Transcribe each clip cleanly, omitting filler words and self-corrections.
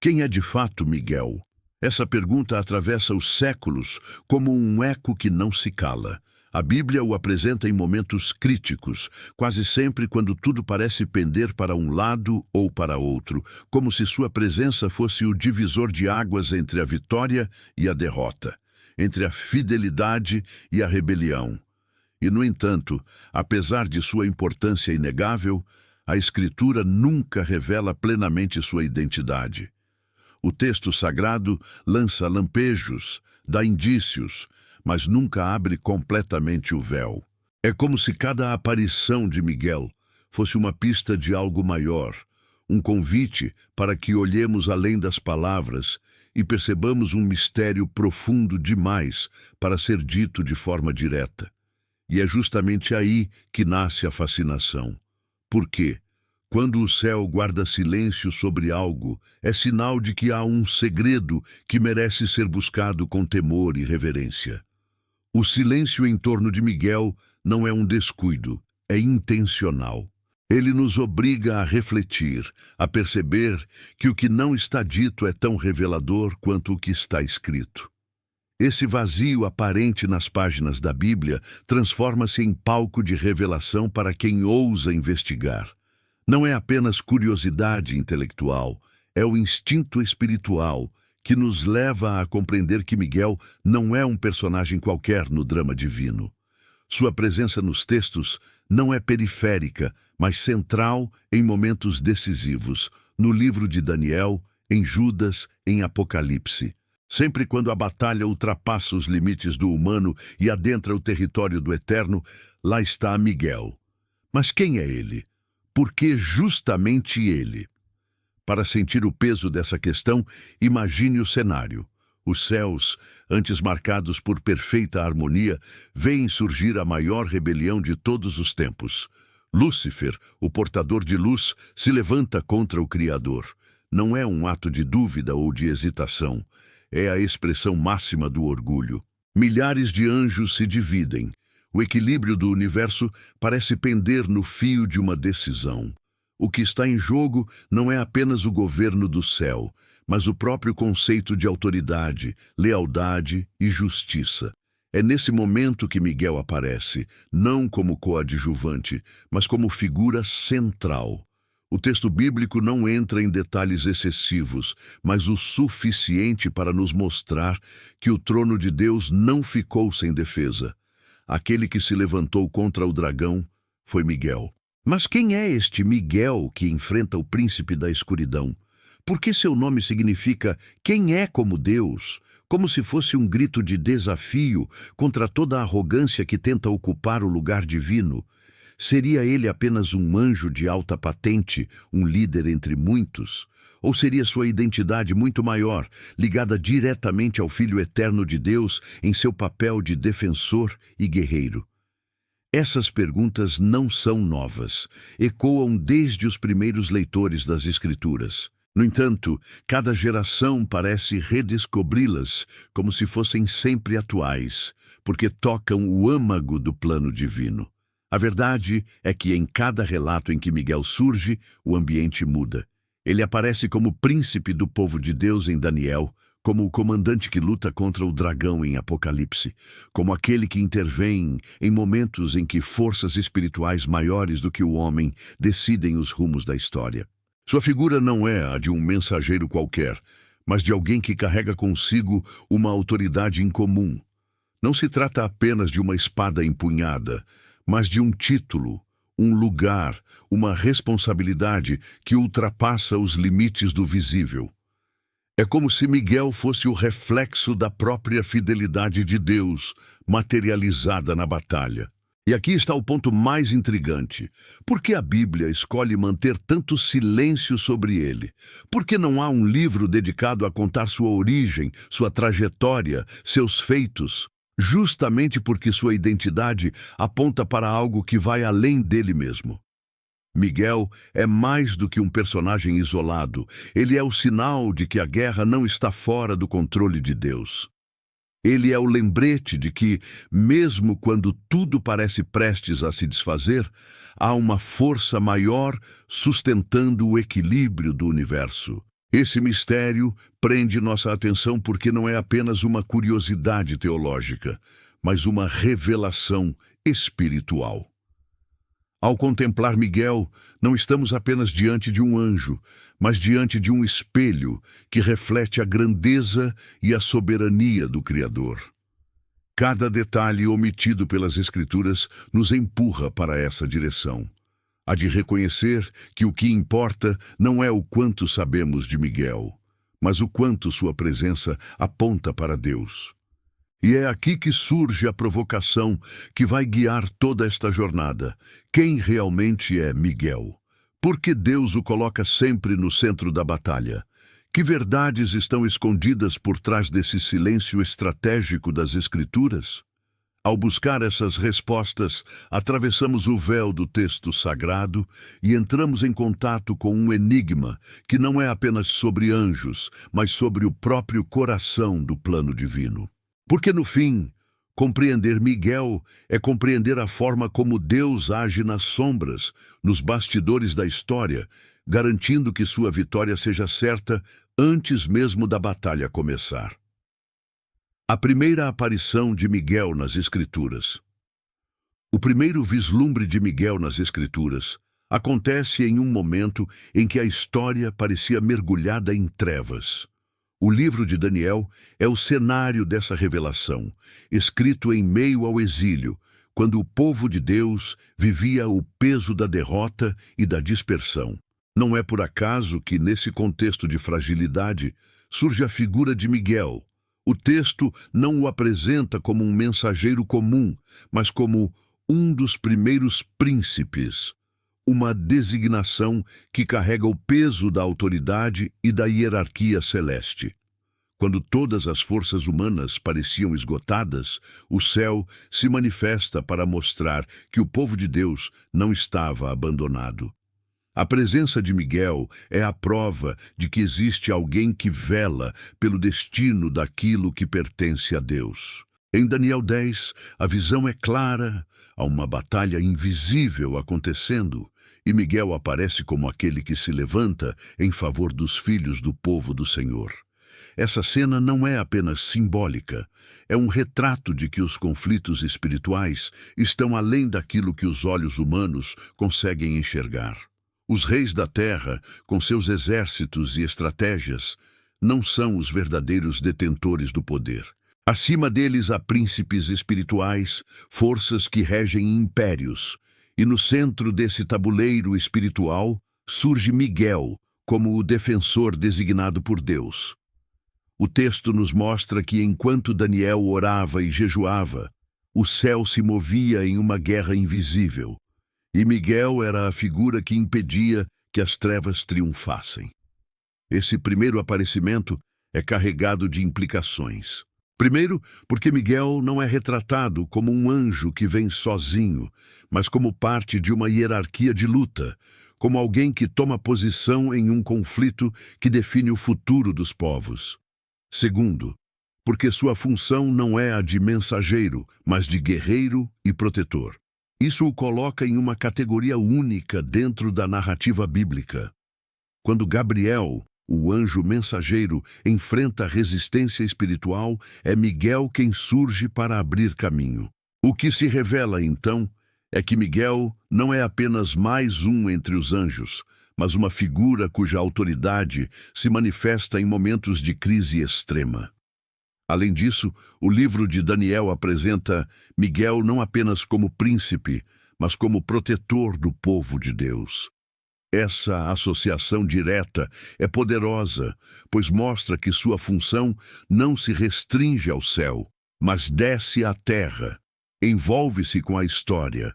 Quem é de fato Miguel? Essa pergunta atravessa os séculos como um eco que não se cala. A Bíblia o apresenta em momentos críticos, quase sempre quando tudo parece pender para um lado ou para outro, como se sua presença fosse o divisor de águas entre a vitória e a derrota, entre a fidelidade e a rebelião. E, no entanto, apesar de sua importância inegável, a Escritura nunca revela plenamente sua identidade. O texto sagrado lança lampejos, dá indícios, mas nunca abre completamente o véu. É como se cada aparição de Miguel fosse uma pista de algo maior, um convite para que olhemos além das palavras e percebamos um mistério profundo demais para ser dito de forma direta. E é justamente aí que nasce a fascinação. Por quê? Quando o céu guarda silêncio sobre algo, é sinal de que há um segredo que merece ser buscado com temor e reverência. O silêncio em torno de Miguel não é um descuido, é intencional. Ele nos obriga a refletir, a perceber que o que não está dito é tão revelador quanto o que está escrito. Esse vazio aparente nas páginas da Bíblia transforma-se em palco de revelação para quem ousa investigar. Não é apenas curiosidade intelectual, é o instinto espiritual que nos leva a compreender que Miguel não é um personagem qualquer no drama divino. Sua presença nos textos não é periférica, mas central em momentos decisivos, no livro de Daniel, em Judas, em Apocalipse. Sempre quando a batalha ultrapassa os limites do humano e adentra o território do eterno, lá está Miguel. Mas quem é ele? Por que justamente ele? Para sentir o peso dessa questão, imagine o cenário. Os céus, antes marcados por perfeita harmonia, veem surgir a maior rebelião de todos os tempos. Lúcifer, o portador de luz, se levanta contra o Criador. Não é um ato de dúvida ou de hesitação. É a expressão máxima do orgulho. Milhares de anjos se dividem. O equilíbrio do universo parece pender no fio de uma decisão. O que está em jogo não é apenas o governo do céu, mas o próprio conceito de autoridade, lealdade e justiça. É nesse momento que Miguel aparece, não como coadjuvante, mas como figura central. O texto bíblico não entra em detalhes excessivos, mas o suficiente para nos mostrar que o trono de Deus não ficou sem defesa. Aquele que se levantou contra o dragão foi Miguel. Mas quem é este Miguel que enfrenta o príncipe da escuridão? Por que seu nome significa quem é como Deus? Como se fosse um grito de desafio contra toda a arrogância que tenta ocupar o lugar divino. Seria ele apenas um anjo de alta patente, um líder entre muitos? Ou seria sua identidade muito maior, ligada diretamente ao Filho Eterno de Deus em seu papel de defensor e guerreiro? Essas perguntas não são novas, ecoam desde os primeiros leitores das Escrituras. No entanto, cada geração parece redescobri-las como se fossem sempre atuais, porque tocam o âmago do plano divino. A verdade é que em cada relato em que Miguel surge, o ambiente muda. Ele aparece como príncipe do povo de Deus em Daniel, como o comandante que luta contra o dragão em Apocalipse, como aquele que intervém em momentos em que forças espirituais maiores do que o homem decidem os rumos da história. Sua figura não é a de um mensageiro qualquer, mas de alguém que carrega consigo uma autoridade incomum. Não se trata apenas de uma espada empunhada, mas de um título, um lugar, uma responsabilidade que ultrapassa os limites do visível. É como se Miguel fosse o reflexo da própria fidelidade de Deus, materializada na batalha. E aqui está o ponto mais intrigante. Por que a Bíblia escolhe manter tanto silêncio sobre ele? Por que não há um livro dedicado a contar sua origem, sua trajetória, seus feitos? Justamente porque sua identidade aponta para algo que vai além dele mesmo. Miguel é mais do que um personagem isolado. Ele é o sinal de que a guerra não está fora do controle de Deus. Ele é o lembrete de que, mesmo quando tudo parece prestes a se desfazer, há uma força maior sustentando o equilíbrio do universo. Esse mistério prende nossa atenção porque não é apenas uma curiosidade teológica, mas uma revelação espiritual. Ao contemplar Miguel, não estamos apenas diante de um anjo, mas diante de um espelho que reflete a grandeza e a soberania do Criador. Cada detalhe omitido pelas Escrituras nos empurra para essa direção. A de reconhecer que o que importa não é o quanto sabemos de Miguel, mas o quanto sua presença aponta para Deus. E é aqui que surge a provocação que vai guiar toda esta jornada. Quem realmente é Miguel? Por que Deus o coloca sempre no centro da batalha? Que verdades estão escondidas por trás desse silêncio estratégico das Escrituras? Ao buscar essas respostas, atravessamos o véu do texto sagrado e entramos em contato com um enigma que não é apenas sobre anjos, mas sobre o próprio coração do plano divino. Porque, no fim, compreender Miguel é compreender a forma como Deus age nas sombras, nos bastidores da história, garantindo que sua vitória seja certa antes mesmo da batalha começar. A primeira aparição de Miguel nas Escrituras. O primeiro vislumbre de Miguel nas Escrituras acontece em um momento em que a história parecia mergulhada em trevas. O livro de Daniel é o cenário dessa revelação, escrito em meio ao exílio, quando o povo de Deus vivia o peso da derrota e da dispersão. Não é por acaso que, nesse contexto de fragilidade, surge a figura de Miguel. O texto não o apresenta como um mensageiro comum, mas como um dos primeiros príncipes, uma designação que carrega o peso da autoridade e da hierarquia celeste. Quando todas as forças humanas pareciam esgotadas, o céu se manifesta para mostrar que o povo de Deus não estava abandonado. A presença de Miguel é a prova de que existe alguém que vela pelo destino daquilo que pertence a Deus. Em Daniel 10, a visão é clara, há uma batalha invisível acontecendo, e Miguel aparece como aquele que se levanta em favor dos filhos do povo do Senhor. Essa cena não é apenas simbólica, é um retrato de que os conflitos espirituais estão além daquilo que os olhos humanos conseguem enxergar. Os reis da terra, com seus exércitos e estratégias, não são os verdadeiros detentores do poder. Acima deles há príncipes espirituais, forças que regem impérios, e no centro desse tabuleiro espiritual surge Miguel como o defensor designado por Deus. O texto nos mostra que enquanto Daniel orava e jejuava, o céu se movia em uma guerra invisível. E Miguel era a figura que impedia que as trevas triunfassem. Esse primeiro aparecimento é carregado de implicações. Primeiro, porque Miguel não é retratado como um anjo que vem sozinho, mas como parte de uma hierarquia de luta, como alguém que toma posição em um conflito que define o futuro dos povos. Segundo, porque sua função não é a de mensageiro, mas de guerreiro e protetor. Isso o coloca em uma categoria única dentro da narrativa bíblica. Quando Gabriel, o anjo mensageiro, enfrenta a resistência espiritual, é Miguel quem surge para abrir caminho. O que se revela, então, é que Miguel não é apenas mais um entre os anjos, mas uma figura cuja autoridade se manifesta em momentos de crise extrema. Além disso, o livro de Daniel apresenta Miguel não apenas como príncipe, mas como protetor do povo de Deus. Essa associação direta é poderosa, pois mostra que sua função não se restringe ao céu, mas desce à terra, envolve-se com a história,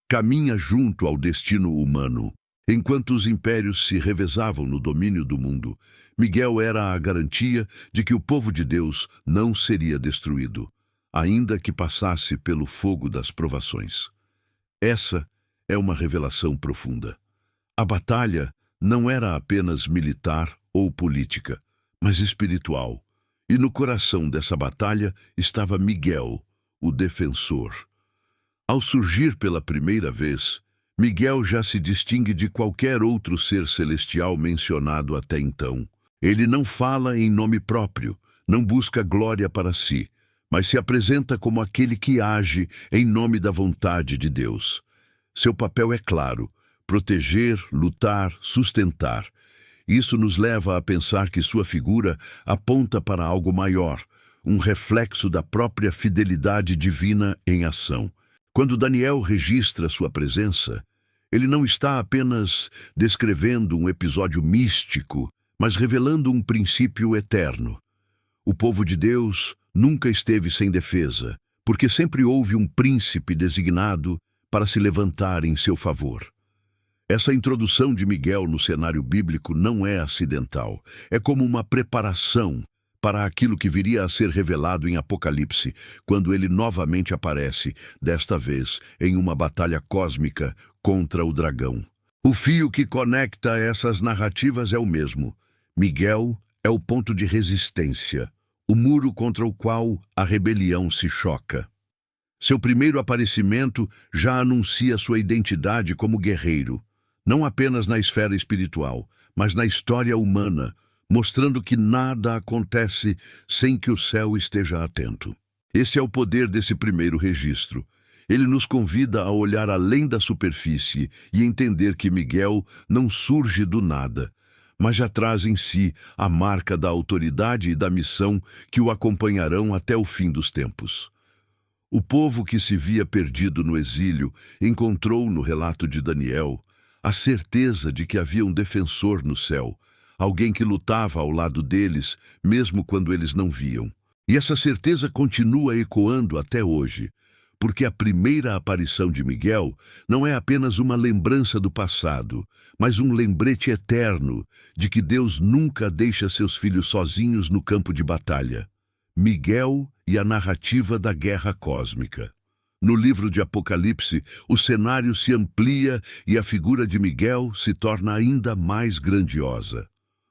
caminha junto ao destino humano. Enquanto os impérios se revezavam no domínio do mundo, Miguel era a garantia de que o povo de Deus não seria destruído, ainda que passasse pelo fogo das provações. Essa é uma revelação profunda. A batalha não era apenas militar ou política, mas espiritual. E no coração dessa batalha estava Miguel, o defensor. Ao surgir pela primeira vez, Miguel já se distingue de qualquer outro ser celestial mencionado até então. Ele não fala em nome próprio, não busca glória para si, mas se apresenta como aquele que age em nome da vontade de Deus. Seu papel é claro: proteger, lutar, sustentar. Isso nos leva a pensar que sua figura aponta para algo maior, um reflexo da própria fidelidade divina em ação. Quando Daniel registra sua presença, ele não está apenas descrevendo um episódio místico, mas revelando um princípio eterno. O povo de Deus nunca esteve sem defesa, porque sempre houve um príncipe designado para se levantar em seu favor. Essa introdução de Miguel no cenário bíblico não é acidental, é como uma preparação para aquilo que viria a ser revelado em Apocalipse, quando ele novamente aparece, desta vez em uma batalha cósmica contra o dragão. O fio que conecta essas narrativas é o mesmo. Miguel é o ponto de resistência, o muro contra o qual a rebelião se choca. Seu primeiro aparecimento já anuncia sua identidade como guerreiro, não apenas na esfera espiritual, mas na história humana, mostrando que nada acontece sem que o céu esteja atento. Esse é o poder desse primeiro registro. Ele nos convida a olhar além da superfície e entender que Miguel não surge do nada, mas já traz em si a marca da autoridade e da missão que o acompanharão até o fim dos tempos. O povo que se via perdido no exílio encontrou no relato de Daniel a certeza de que havia um defensor no céu, alguém que lutava ao lado deles, mesmo quando eles não viam. E essa certeza continua ecoando até hoje, porque a primeira aparição de Miguel não é apenas uma lembrança do passado, mas um lembrete eterno de que Deus nunca deixa seus filhos sozinhos no campo de batalha. Miguel e a narrativa da guerra cósmica. No livro de Apocalipse, o cenário se amplia e a figura de Miguel se torna ainda mais grandiosa.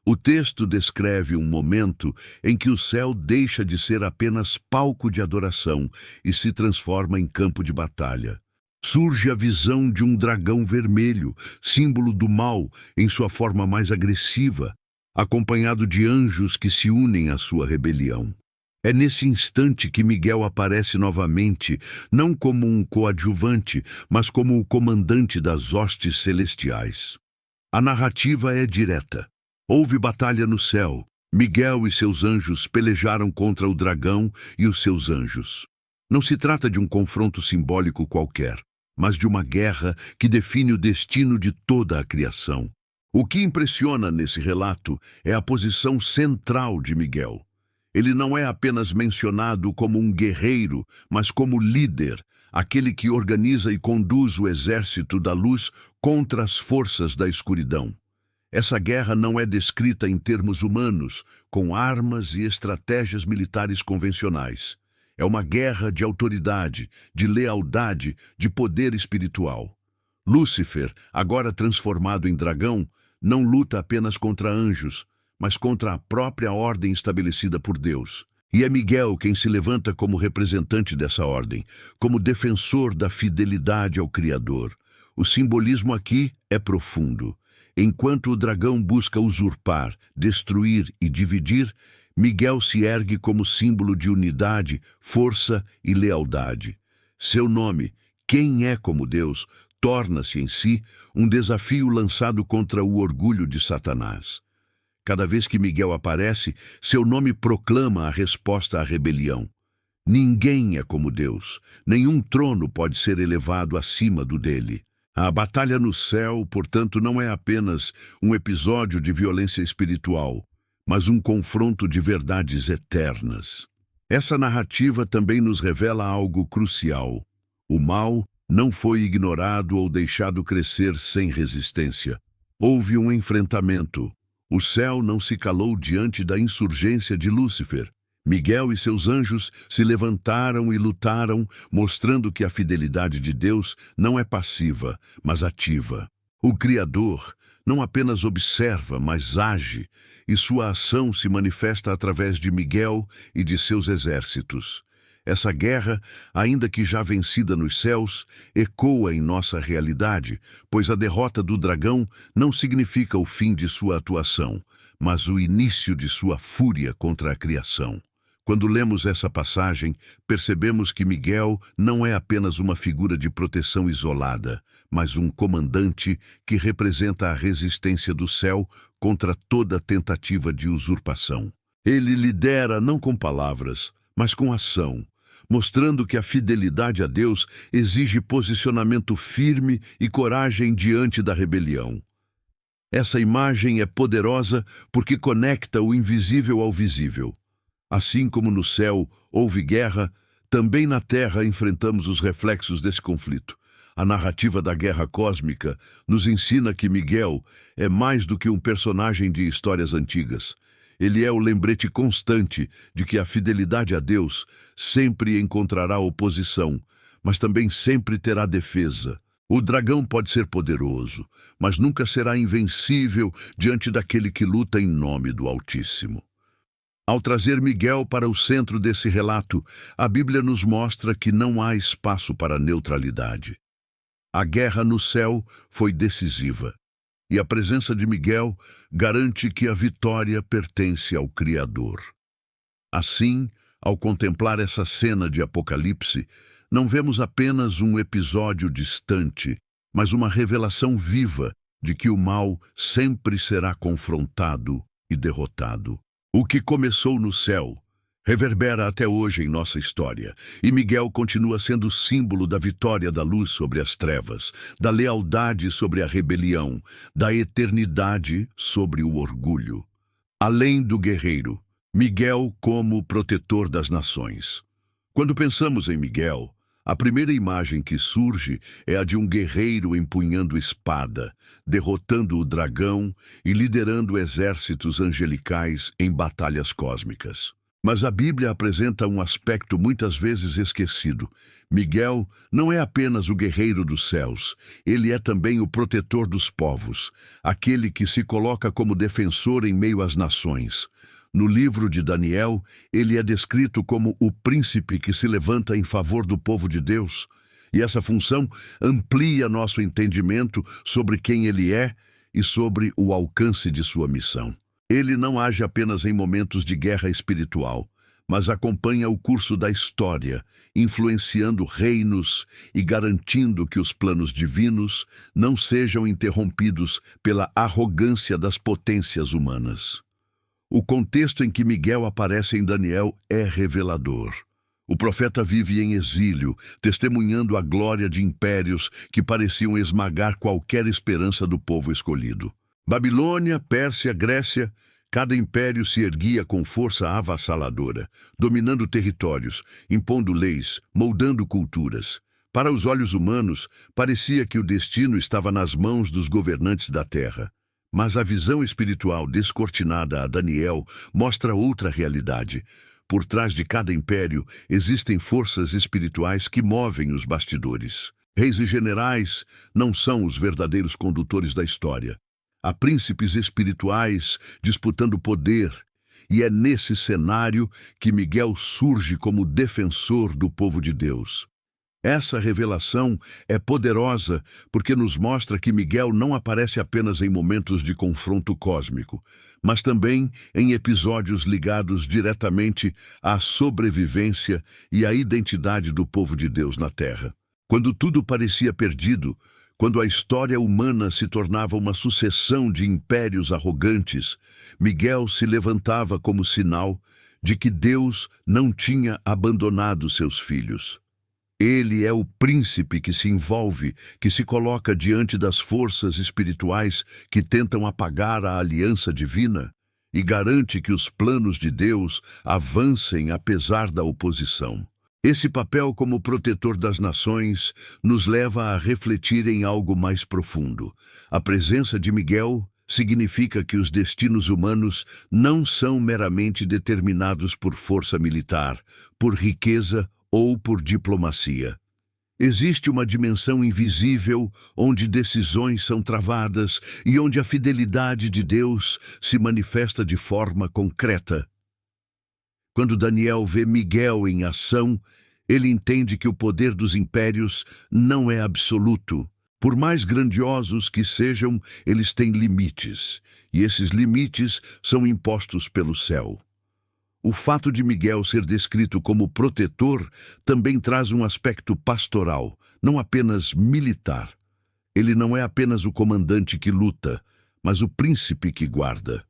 O texto descreve um momento em que o céu deixa de ser apenas palco de adoração e se transforma em campo de batalha. Surge a visão de um dragão vermelho, símbolo do mal em sua forma mais agressiva, acompanhado de anjos que se unem à sua rebelião. É nesse instante que Miguel aparece novamente, não como um coadjuvante, mas como o comandante das hostes celestiais. A narrativa é direta. Houve batalha no céu. Miguel e seus anjos pelejaram contra o dragão e os seus anjos. Não se trata de um confronto simbólico qualquer, mas de uma guerra que define o destino de toda a criação. O que impressiona nesse relato é a posição central de Miguel. Ele não é apenas mencionado como um guerreiro, mas como líder, aquele que organiza e conduz o exército da luz contra as forças da escuridão. Essa guerra não é descrita em termos humanos, com armas e estratégias militares convencionais. É uma guerra de autoridade, de lealdade, de poder espiritual. Lúcifer, agora transformado em dragão, não luta apenas contra anjos, mas contra a própria ordem estabelecida por Deus. E é Miguel quem se levanta como representante dessa ordem, como defensor da fidelidade ao Criador. O simbolismo aqui é profundo. Enquanto o dragão busca usurpar, destruir e dividir, Miguel se ergue como símbolo de unidade, força e lealdade. Seu nome, Quem é como Deus, torna-se em si um desafio lançado contra o orgulho de Satanás. Cada vez que Miguel aparece, seu nome proclama a resposta à rebelião. Ninguém é como Deus, nenhum trono pode ser elevado acima do dele. A batalha no céu, portanto, não é apenas um episódio de violência espiritual, mas um confronto de verdades eternas. Essa narrativa também nos revela algo crucial. O mal não foi ignorado ou deixado crescer sem resistência. Houve um enfrentamento. O céu não se calou diante da insurgência de Lúcifer. Miguel e seus anjos se levantaram e lutaram, mostrando que a fidelidade de Deus não é passiva, mas ativa. O Criador não apenas observa, mas age, e sua ação se manifesta através de Miguel e de seus exércitos. Essa guerra, ainda que já vencida nos céus, ecoa em nossa realidade, pois a derrota do dragão não significa o fim de sua atuação, mas o início de sua fúria contra a criação. Quando lemos essa passagem, percebemos que Miguel não é apenas uma figura de proteção isolada, mas um comandante que representa a resistência do céu contra toda tentativa de usurpação. Ele lidera não com palavras, mas com ação, mostrando que a fidelidade a Deus exige posicionamento firme e coragem diante da rebelião. Essa imagem é poderosa porque conecta o invisível ao visível. Assim como no céu houve guerra, também na Terra enfrentamos os reflexos desse conflito. A narrativa da guerra cósmica nos ensina que Miguel é mais do que um personagem de histórias antigas. Ele é o lembrete constante de que a fidelidade a Deus sempre encontrará oposição, mas também sempre terá defesa. O dragão pode ser poderoso, mas nunca será invencível diante daquele que luta em nome do Altíssimo. Ao trazer Miguel para o centro desse relato, a Bíblia nos mostra que não há espaço para neutralidade. A guerra no céu foi decisiva, e a presença de Miguel garante que a vitória pertence ao Criador. Assim, ao contemplar essa cena de Apocalipse, não vemos apenas um episódio distante, mas uma revelação viva de que o mal sempre será confrontado e derrotado. O que começou no céu reverbera até hoje em nossa história, e Miguel continua sendo símbolo da vitória da luz sobre as trevas, da lealdade sobre a rebelião, da eternidade sobre o orgulho. Além do guerreiro, Miguel como protetor das nações. Quando pensamos em Miguel, a primeira imagem que surge é a de um guerreiro empunhando espada, derrotando o dragão e liderando exércitos angelicais em batalhas cósmicas. Mas a Bíblia apresenta um aspecto muitas vezes esquecido. Miguel não é apenas o guerreiro dos céus, ele é também o protetor dos povos, aquele que se coloca como defensor em meio às nações. No livro de Daniel, ele é descrito como o príncipe que se levanta em favor do povo de Deus, e essa função amplia nosso entendimento sobre quem ele é e sobre o alcance de sua missão. Ele não age apenas em momentos de guerra espiritual, mas acompanha o curso da história, influenciando reinos e garantindo que os planos divinos não sejam interrompidos pela arrogância das potências humanas. O contexto em que Miguel aparece em Daniel é revelador. O profeta vive em exílio, testemunhando a glória de impérios que pareciam esmagar qualquer esperança do povo escolhido. Babilônia, Pérsia, Grécia, cada império se erguia com força avassaladora, dominando territórios, impondo leis, moldando culturas. Para os olhos humanos, parecia que o destino estava nas mãos dos governantes da terra. Mas a visão espiritual descortinada a Daniel mostra outra realidade. Por trás de cada império existem forças espirituais que movem os bastidores. Reis e generais não são os verdadeiros condutores da história. Há príncipes espirituais disputando poder, e é nesse cenário que Miguel surge como defensor do povo de Deus. Essa revelação é poderosa porque nos mostra que Miguel não aparece apenas em momentos de confronto cósmico, mas também em episódios ligados diretamente à sobrevivência e à identidade do povo de Deus na Terra. Quando tudo parecia perdido, quando a história humana se tornava uma sucessão de impérios arrogantes, Miguel se levantava como sinal de que Deus não tinha abandonado seus filhos. Ele é o príncipe que se envolve, que se coloca diante das forças espirituais que tentam apagar a aliança divina e garante que os planos de Deus avancem apesar da oposição. Esse papel como protetor das nações nos leva a refletir em algo mais profundo. A presença de Miguel significa que os destinos humanos não são meramente determinados por força militar, por riqueza ou por diplomacia. Existe uma dimensão invisível onde decisões são travadas e onde a fidelidade de Deus se manifesta de forma concreta. Quando Daniel vê Miguel em ação, ele entende que o poder dos impérios não é absoluto, Por mais grandiosos que sejam, eles têm limites, e esses limites são impostos pelo céu. O fato de Miguel ser descrito como protetor também traz um aspecto pastoral, não apenas militar. Ele não é apenas o comandante que luta, mas o príncipe que guarda.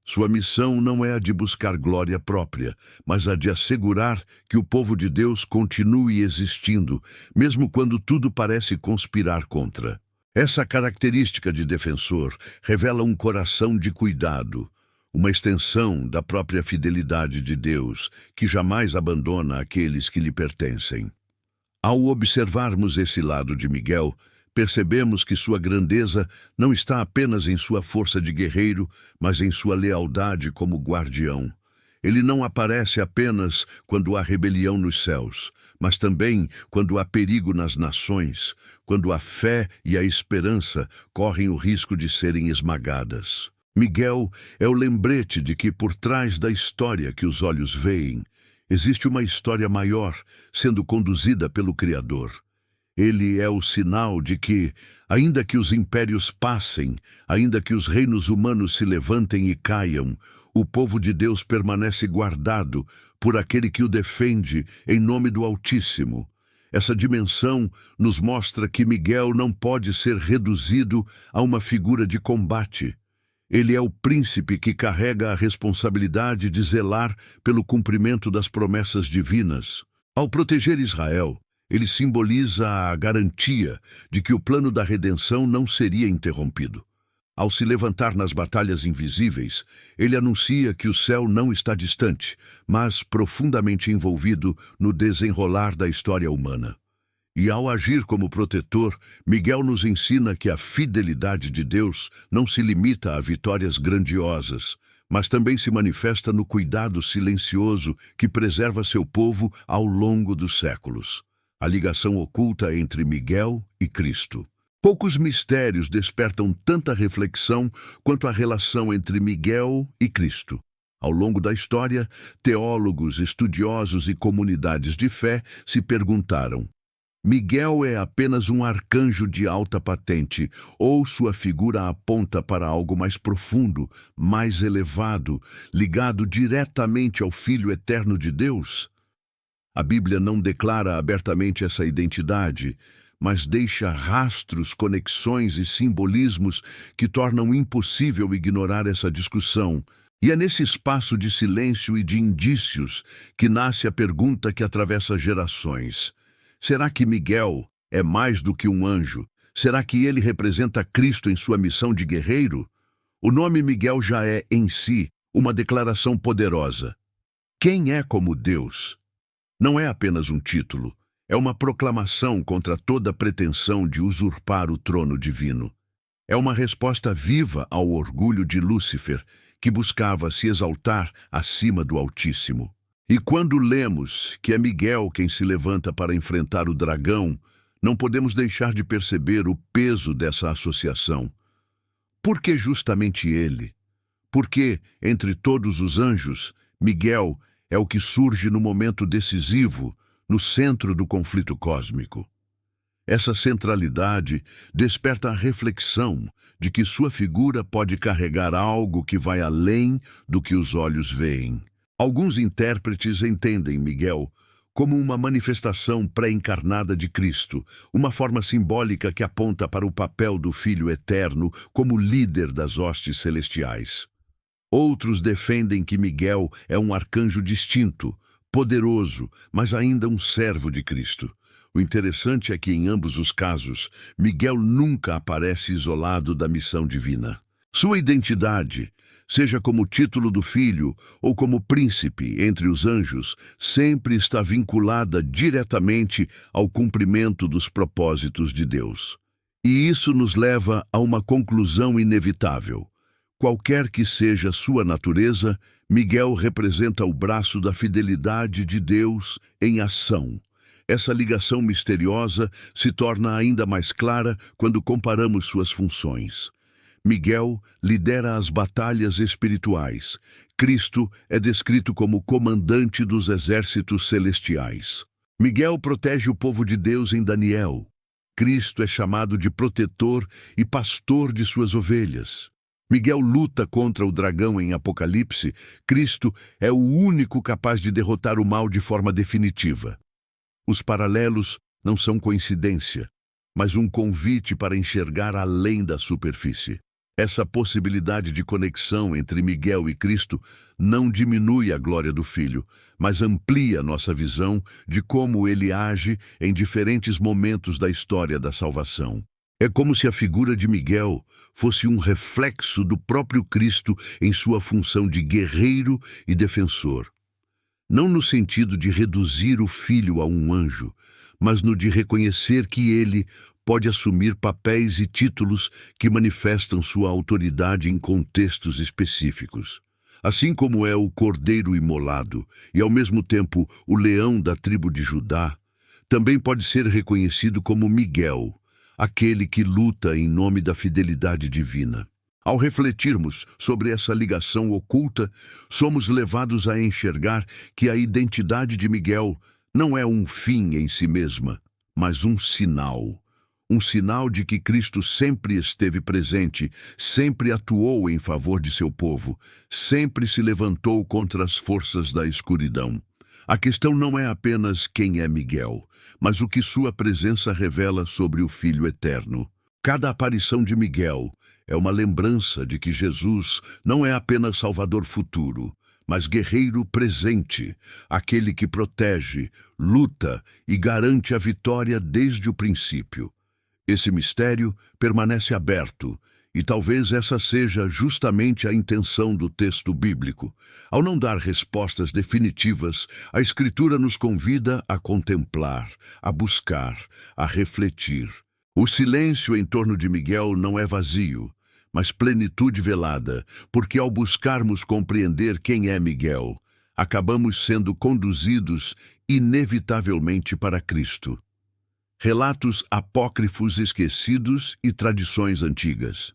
Sua missão não é a de buscar glória própria, mas a de assegurar que o povo de Deus continue existindo, mesmo quando tudo parece conspirar contra. Essa característica de defensor revela um coração de cuidado, uma extensão da própria fidelidade de Deus, que jamais abandona aqueles que lhe pertencem. Ao observarmos esse lado de Miguel, percebemos que sua grandeza não está apenas em sua força de guerreiro, mas em sua lealdade como guardião. Ele não aparece apenas quando há rebelião nos céus, mas também quando há perigo nas nações, quando a fé e a esperança correm o risco de serem esmagadas. Miguel é o lembrete de que por trás da história que os olhos veem, existe uma história maior sendo conduzida pelo Criador. Ele é o sinal de que, ainda que os impérios passem, ainda que os reinos humanos se levantem e caiam, o povo de Deus permanece guardado por aquele que o defende em nome do Altíssimo. Essa dimensão nos mostra que Miguel não pode ser reduzido a uma figura de combate. Ele é o príncipe que carrega a responsabilidade de zelar pelo cumprimento das promessas divinas. Ao proteger Israel, ele simboliza a garantia de que o plano da redenção não seria interrompido. Ao se levantar nas batalhas invisíveis, ele anuncia que o céu não está distante, mas profundamente envolvido no desenrolar da história humana. E ao agir como protetor, Miguel nos ensina que a fidelidade de Deus não se limita a vitórias grandiosas, mas também se manifesta no cuidado silencioso que preserva seu povo ao longo dos séculos. A ligação oculta entre Miguel e Cristo. Poucos mistérios despertam tanta reflexão quanto a relação entre Miguel e Cristo. Ao longo da história, teólogos, estudiosos e comunidades de fé se perguntaram: Miguel é apenas um arcanjo de alta patente, ou sua figura aponta para algo mais profundo, mais elevado, ligado diretamente ao Filho eterno de Deus? A Bíblia não declara abertamente essa identidade, mas deixa rastros, conexões e simbolismos que tornam impossível ignorar essa discussão. E é nesse espaço de silêncio e de indícios que nasce a pergunta que atravessa gerações. Será que Miguel é mais do que um anjo? Será que ele representa Cristo em sua missão de guerreiro? O nome Miguel já é, em si, uma declaração poderosa. Quem é como Deus? Não é apenas um título, é uma proclamação contra toda pretensão de usurpar o trono divino. É uma resposta viva ao orgulho de Lúcifer, que buscava se exaltar acima do Altíssimo. E quando lemos que é Miguel quem se levanta para enfrentar o dragão, não podemos deixar de perceber o peso dessa associação. Por que justamente ele? Porque, entre todos os anjos, Miguel é o que surge no momento decisivo, no centro do conflito cósmico. Essa centralidade desperta a reflexão de que sua figura pode carregar algo que vai além do que os olhos veem. Alguns intérpretes entendem Miguel como uma manifestação pré-encarnada de Cristo, uma forma simbólica que aponta para o papel do Filho Eterno como líder das hostes celestiais. Outros defendem que Miguel é um arcanjo distinto, poderoso, mas ainda um servo de Cristo. O interessante é que, em ambos os casos, Miguel nunca aparece isolado da missão divina. Sua identidade, seja como título do filho ou como príncipe entre os anjos, sempre está vinculada diretamente ao cumprimento dos propósitos de Deus. E isso nos leva a uma conclusão inevitável. Qualquer que seja sua natureza, Miguel representa o braço da fidelidade de Deus em ação. Essa ligação misteriosa se torna ainda mais clara quando comparamos suas funções. Miguel lidera as batalhas espirituais. Cristo é descrito como comandante dos exércitos celestiais. Miguel protege o povo de Deus em Daniel. Cristo é chamado de protetor e pastor de suas ovelhas. Miguel luta contra o dragão em Apocalipse. Cristo é o único capaz de derrotar o mal de forma definitiva. Os paralelos não são coincidência, mas um convite para enxergar além da superfície. Essa possibilidade de conexão entre Miguel e Cristo não diminui a glória do Filho, mas amplia nossa visão de como ele age em diferentes momentos da história da salvação. É como se a figura de Miguel fosse um reflexo do próprio Cristo em sua função de guerreiro e defensor. Não no sentido de reduzir o Filho a um anjo, mas no de reconhecer que ele pode assumir papéis e títulos que manifestam sua autoridade em contextos específicos. Assim como é o cordeiro imolado e, ao mesmo tempo, o leão da tribo de Judá, também pode ser reconhecido como Miguel, aquele que luta em nome da fidelidade divina. Ao refletirmos sobre essa ligação oculta, somos levados a enxergar que a identidade de Miguel não é um fim em si mesma, mas um sinal. Um sinal de que Cristo sempre esteve presente, sempre atuou em favor de seu povo, sempre se levantou contra as forças da escuridão. A questão não é apenas quem é Miguel, mas o que sua presença revela sobre o Filho Eterno. Cada aparição de Miguel é uma lembrança de que Jesus não é apenas Salvador futuro, mas guerreiro presente, aquele que protege, luta e garante a vitória desde o princípio. Esse mistério permanece aberto, e talvez essa seja justamente a intenção do texto bíblico. Ao não dar respostas definitivas, a Escritura nos convida a contemplar, a buscar, a refletir. O silêncio em torno de Miguel não é vazio, mas plenitude velada, porque ao buscarmos compreender quem é Miguel, acabamos sendo conduzidos inevitavelmente para Cristo. Relatos apócrifos esquecidos e tradições antigas.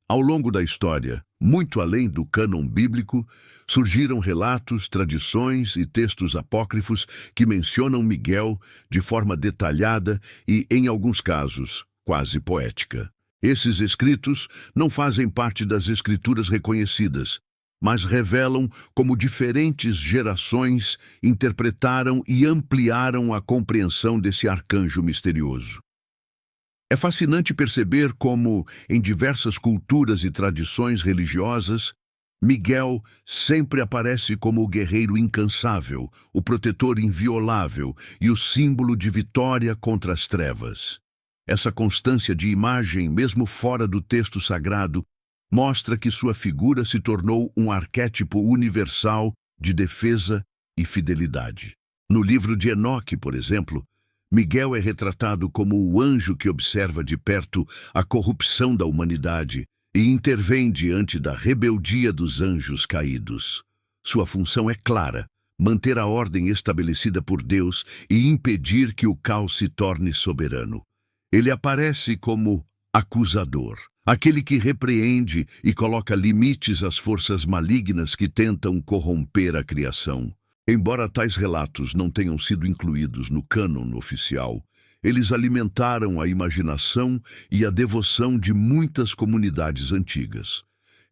Ao longo da história, muito além do cânon bíblico, surgiram relatos, tradições e textos apócrifos que mencionam Miguel de forma detalhada e, em alguns casos, quase poética. Esses escritos não fazem parte das escrituras reconhecidas, mas revelam como diferentes gerações interpretaram e ampliaram a compreensão desse arcanjo misterioso. É fascinante perceber como, em diversas culturas e tradições religiosas, Miguel sempre aparece como o guerreiro incansável, o protetor inviolável e o símbolo de vitória contra as trevas. Essa constância de imagem, mesmo fora do texto sagrado, mostra que sua figura se tornou um arquétipo universal de defesa e fidelidade. No livro de Enoque, por exemplo, Miguel é retratado como o anjo que observa de perto a corrupção da humanidade e intervém diante da rebeldia dos anjos caídos. Sua função é clara: manter a ordem estabelecida por Deus e impedir que o caos se torne soberano. Ele aparece como acusador, aquele que repreende e coloca limites às forças malignas que tentam corromper a criação. Embora tais relatos não tenham sido incluídos no cânon oficial, eles alimentaram a imaginação e a devoção de muitas comunidades antigas,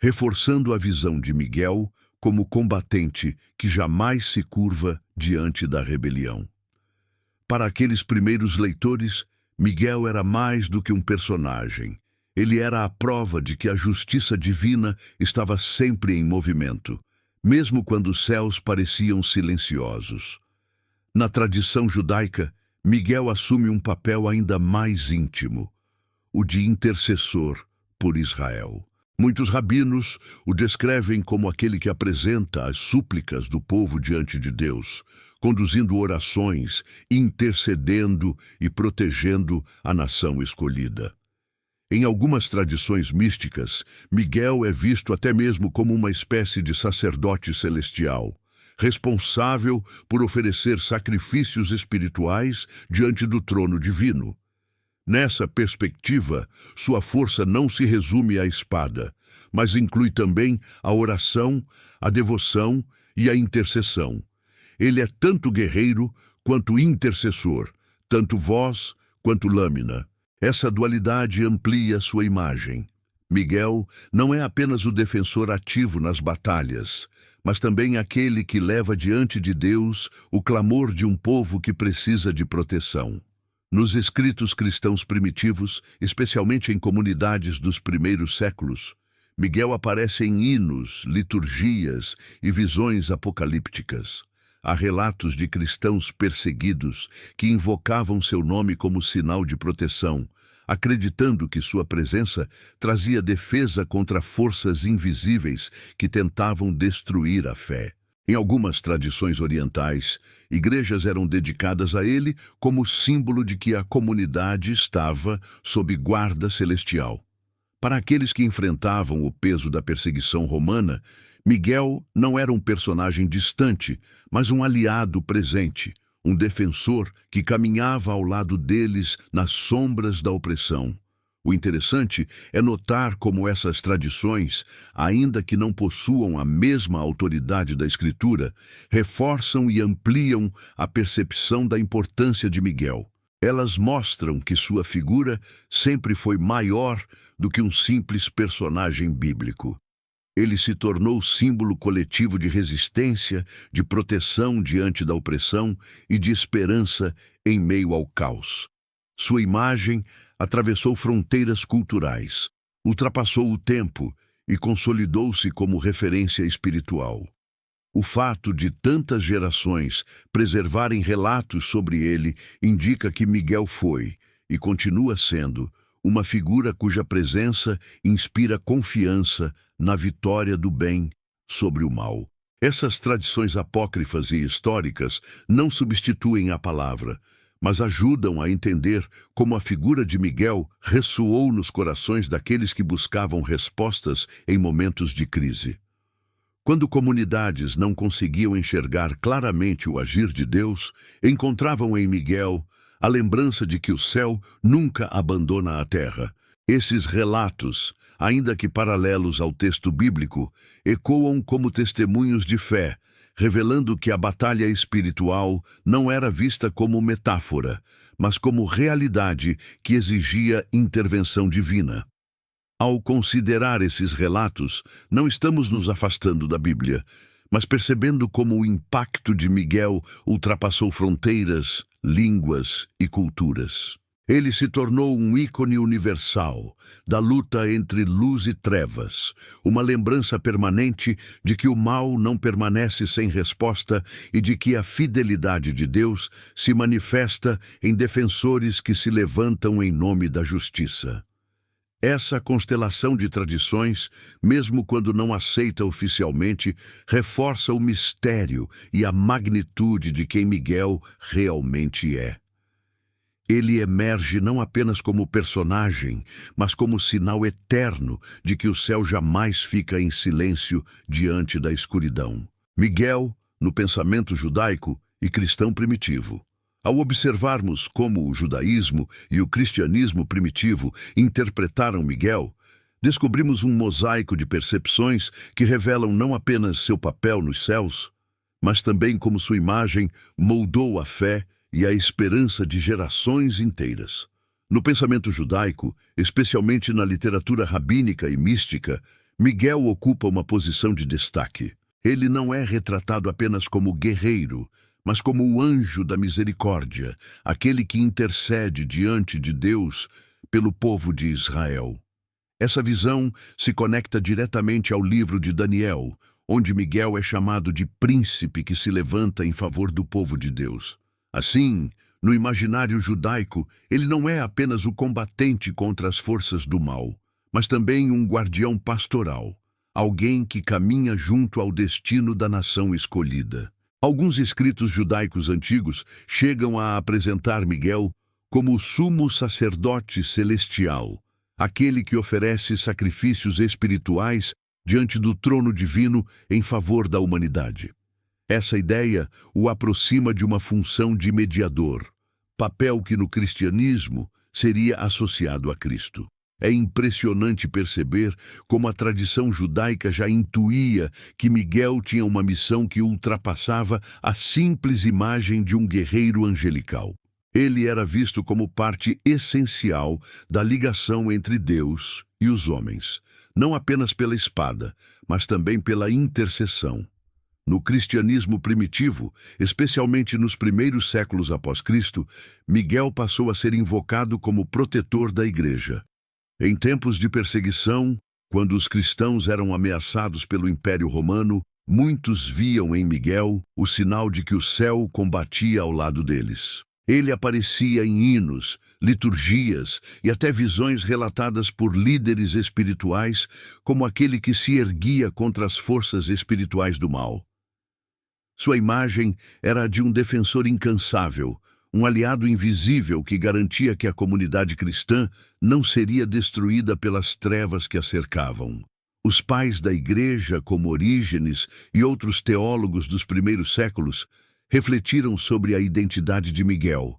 reforçando a visão de Miguel como combatente que jamais se curva diante da rebelião. Para aqueles primeiros leitores, Miguel era mais do que um personagem. Ele era a prova de que a justiça divina estava sempre em movimento, mesmo quando os céus pareciam silenciosos. Na tradição judaica, Miguel assume um papel ainda mais íntimo, o de intercessor por Israel. Muitos rabinos o descrevem como aquele que apresenta as súplicas do povo diante de Deus, conduzindo orações, intercedendo e protegendo a nação escolhida. Em algumas tradições místicas, Miguel é visto até mesmo como uma espécie de sacerdote celestial, responsável por oferecer sacrifícios espirituais diante do trono divino. Nessa perspectiva, sua força não se resume à espada, mas inclui também a oração, a devoção e a intercessão. Ele é tanto guerreiro quanto intercessor, tanto voz quanto lâmina. Essa dualidade amplia sua imagem. Miguel não é apenas o defensor ativo nas batalhas, mas também aquele que leva diante de Deus o clamor de um povo que precisa de proteção. Nos escritos cristãos primitivos, especialmente em comunidades dos primeiros séculos, Miguel aparece em hinos, liturgias e visões apocalípticas. Há relatos de cristãos perseguidos que invocavam seu nome como sinal de proteção, acreditando que sua presença trazia defesa contra forças invisíveis que tentavam destruir a fé. Em algumas tradições orientais, igrejas eram dedicadas a ele como símbolo de que a comunidade estava sob guarda celestial. Para aqueles que enfrentavam o peso da perseguição romana, Miguel não era um personagem distante, mas um aliado presente, um defensor que caminhava ao lado deles nas sombras da opressão. O interessante é notar como essas tradições, ainda que não possuam a mesma autoridade da Escritura, reforçam e ampliam a percepção da importância de Miguel. Elas mostram que sua figura sempre foi maior do que um simples personagem bíblico. Ele se tornou símbolo coletivo de resistência, de proteção diante da opressão e de esperança em meio ao caos. Sua imagem atravessou fronteiras culturais, ultrapassou o tempo e consolidou-se como referência espiritual. O fato de tantas gerações preservarem relatos sobre ele indica que Miguel foi, e continua sendo, uma figura cuja presença inspira confiança na vitória do bem sobre o mal. Essas tradições apócrifas e históricas não substituem a palavra, mas ajudam a entender como a figura de Miguel ressoou nos corações daqueles que buscavam respostas em momentos de crise. Quando comunidades não conseguiam enxergar claramente o agir de Deus, encontravam em Miguel a lembrança de que o céu nunca abandona a terra. Esses relatos, ainda que paralelos ao texto bíblico, ecoam como testemunhos de fé, revelando que a batalha espiritual não era vista como metáfora, mas como realidade que exigia intervenção divina. Ao considerar esses relatos, não estamos nos afastando da Bíblia, mas percebendo como o impacto de Miguel ultrapassou fronteiras, línguas e culturas. Ele se tornou um ícone universal da luta entre luz e trevas, uma lembrança permanente de que o mal não permanece sem resposta e de que a fidelidade de Deus se manifesta em defensores que se levantam em nome da justiça. Essa constelação de tradições, mesmo quando não aceita oficialmente, reforça o mistério e a magnitude de quem Miguel realmente é. Ele emerge não apenas como personagem, mas como sinal eterno de que o céu jamais fica em silêncio diante da escuridão. Miguel, no pensamento judaico e cristão primitivo. Ao observarmos como o judaísmo e o cristianismo primitivo interpretaram Miguel, descobrimos um mosaico de percepções que revelam não apenas seu papel nos céus, mas também como sua imagem moldou a fé e a esperança de gerações inteiras. No pensamento judaico, especialmente na literatura rabínica e mística, Miguel ocupa uma posição de destaque. Ele não é retratado apenas como guerreiro, mas como o anjo da misericórdia, aquele que intercede diante de Deus pelo povo de Israel. Essa visão se conecta diretamente ao livro de Daniel, onde Miguel é chamado de príncipe que se levanta em favor do povo de Deus. Assim, no imaginário judaico, ele não é apenas o combatente contra as forças do mal, mas também um guardião pastoral, alguém que caminha junto ao destino da nação escolhida. Alguns escritos judaicos antigos chegam a apresentar Miguel como o sumo sacerdote celestial, aquele que oferece sacrifícios espirituais diante do trono divino em favor da humanidade. Essa ideia o aproxima de uma função de mediador, papel que no cristianismo seria associado a Cristo. É impressionante perceber como a tradição judaica já intuía que Miguel tinha uma missão que ultrapassava a simples imagem de um guerreiro angelical. Ele era visto como parte essencial da ligação entre Deus e os homens, não apenas pela espada, mas também pela intercessão. No cristianismo primitivo, especialmente nos primeiros séculos após Cristo, Miguel passou a ser invocado como protetor da igreja. Em tempos de perseguição, quando os cristãos eram ameaçados pelo Império Romano, muitos viam em Miguel o sinal de que o céu combatia ao lado deles. Ele aparecia em hinos, liturgias e até visões relatadas por líderes espirituais como aquele que se erguia contra as forças espirituais do mal. Sua imagem era a de um defensor incansável, um aliado invisível que garantia que a comunidade cristã não seria destruída pelas trevas que a cercavam. Os pais da igreja, como Orígenes e outros teólogos dos primeiros séculos, refletiram sobre a identidade de Miguel,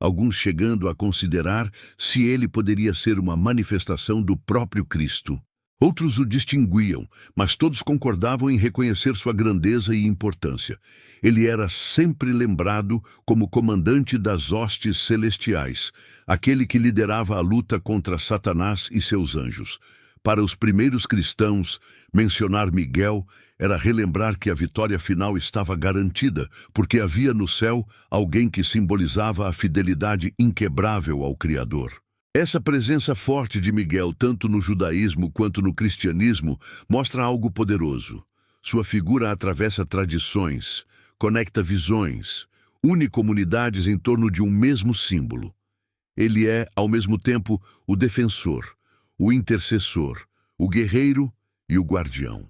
alguns chegando a considerar se ele poderia ser uma manifestação do próprio Cristo. Outros o distinguiam, mas todos concordavam em reconhecer sua grandeza e importância. Ele era sempre lembrado como comandante das hostes celestiais, aquele que liderava a luta contra Satanás e seus anjos. Para os primeiros cristãos, mencionar Miguel era relembrar que a vitória final estava garantida, porque havia no céu alguém que simbolizava a fidelidade inquebrável ao Criador. Essa presença forte de Miguel, tanto no judaísmo quanto no cristianismo, mostra algo poderoso. Sua figura atravessa tradições, conecta visões, une comunidades em torno de um mesmo símbolo. Ele é, ao mesmo tempo, o defensor, o intercessor, o guerreiro e o guardião.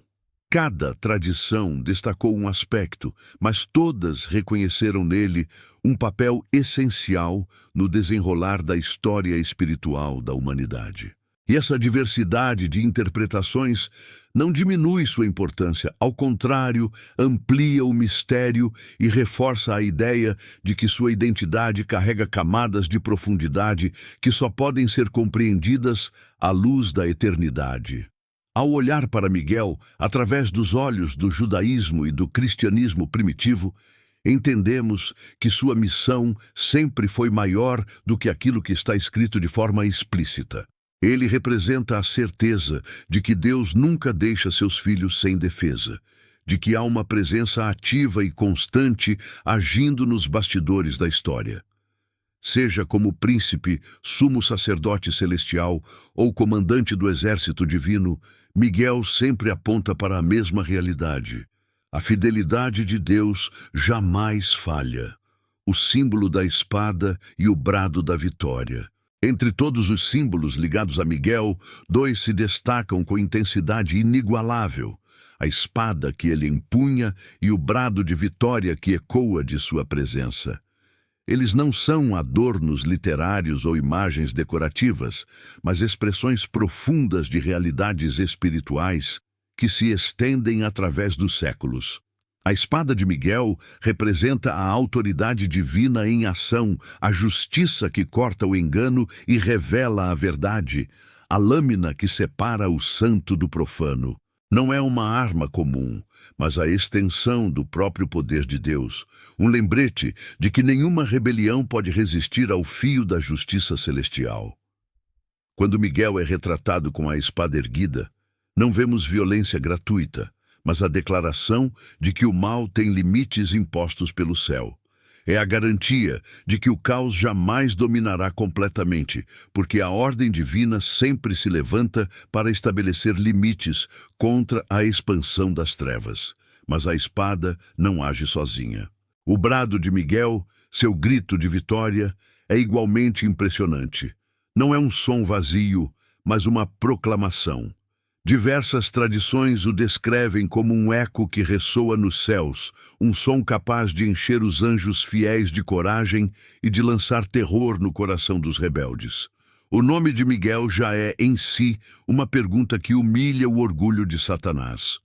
Cada tradição destacou um aspecto, mas todas reconheceram nele um papel essencial no desenrolar da história espiritual da humanidade. E essa diversidade de interpretações não diminui sua importância, ao contrário, amplia o mistério e reforça a ideia de que sua identidade carrega camadas de profundidade que só podem ser compreendidas à luz da eternidade. Ao olhar para Miguel, através dos olhos do judaísmo e do cristianismo primitivo, entendemos que sua missão sempre foi maior do que aquilo que está escrito de forma explícita. Ele representa a certeza de que Deus nunca deixa seus filhos sem defesa, de que há uma presença ativa e constante agindo nos bastidores da história. Seja como príncipe, sumo sacerdote celestial ou comandante do exército divino, Miguel sempre aponta para a mesma realidade. A fidelidade de Deus jamais falha. O símbolo da espada e o brado da vitória. Entre todos os símbolos ligados a Miguel, dois se destacam com intensidade inigualável: a espada que ele empunha e o brado de vitória que ecoa de sua presença. Eles não são adornos literários ou imagens decorativas, mas expressões profundas de realidades espirituais que se estendem através dos séculos. A espada de Miguel representa a autoridade divina em ação, a justiça que corta o engano e revela a verdade, a lâmina que separa o santo do profano. Não é uma arma comum, mas a extensão do próprio poder de Deus, um lembrete de que nenhuma rebelião pode resistir ao fio da justiça celestial. Quando Miguel é retratado com a espada erguida, não vemos violência gratuita, mas a declaração de que o mal tem limites impostos pelo céu. É a garantia de que o caos jamais dominará completamente, porque a ordem divina sempre se levanta para estabelecer limites contra a expansão das trevas. Mas a espada não age sozinha. O brado de Miguel, seu grito de vitória, é igualmente impressionante. Não é um som vazio, mas uma proclamação. Diversas tradições o descrevem como um eco que ressoa nos céus, um som capaz de encher os anjos fiéis de coragem e de lançar terror no coração dos rebeldes. O nome de Miguel já é, em si, uma pergunta que humilha o orgulho de Satanás.